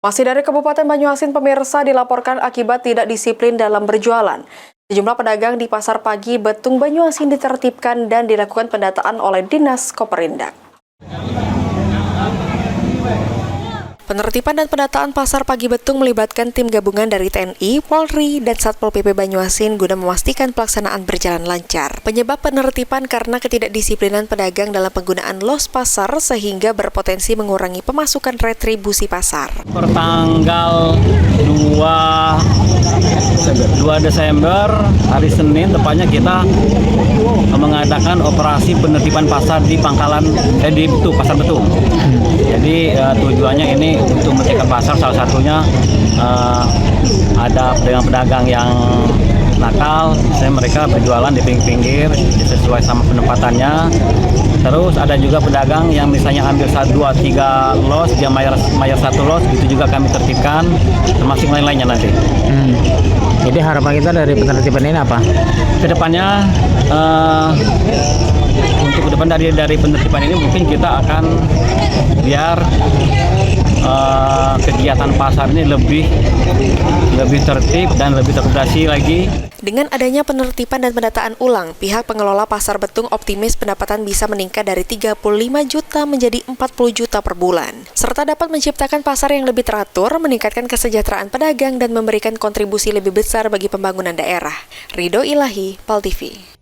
Masih dari Kabupaten Banyuasin, pemirsa, dilaporkan akibat tidak disiplin dalam berjualan. Sejumlah pedagang di Pasar Pagi Betung Banyuasin ditertibkan dan dilakukan pendataan oleh Dinas Koperindak. Penertiban dan pendataan Pasar Pagi Betung melibatkan tim gabungan dari TNI, Polri, dan Satpol PP Banyuasin guna memastikan pelaksanaan berjalan lancar. Penyebab penertiban karena ketidakdisiplinan pedagang dalam penggunaan los pasar sehingga berpotensi mengurangi pemasukan retribusi pasar. Pertanggal 2 Desember, hari Senin, tepatnya kita mengadakan operasi penertiban pasar di Pasar Betung. Jadi tujuannya ini untuk mencegah pasar, salah satunya ada pedagang-pedagang yang nakal, misalnya mereka berjualan di pinggir-pinggir sesuai sama penempatannya. Terus ada juga pedagang yang misalnya ambil 1, 2, 3 los, dia bayar 1 los, itu juga kami tertibkan, termasuk lain-lainnya nanti. Jadi harapan kita dari penertiban ini apa? Kedepannya Untuk ke depan dari penertiban ini mungkin kita akan biar kegiatan pasar ini lebih tertib dan lebih terkoordinasi lagi. Dengan adanya penertiban dan pendataan ulang, pihak pengelola Pasar Betung optimis pendapatan bisa meningkat dari 35 juta menjadi 40 juta per bulan, serta dapat menciptakan pasar yang lebih teratur, meningkatkan kesejahteraan pedagang, dan memberikan kontribusi lebih besar bagi pembangunan daerah. Ridho Ilahi, PAL TV.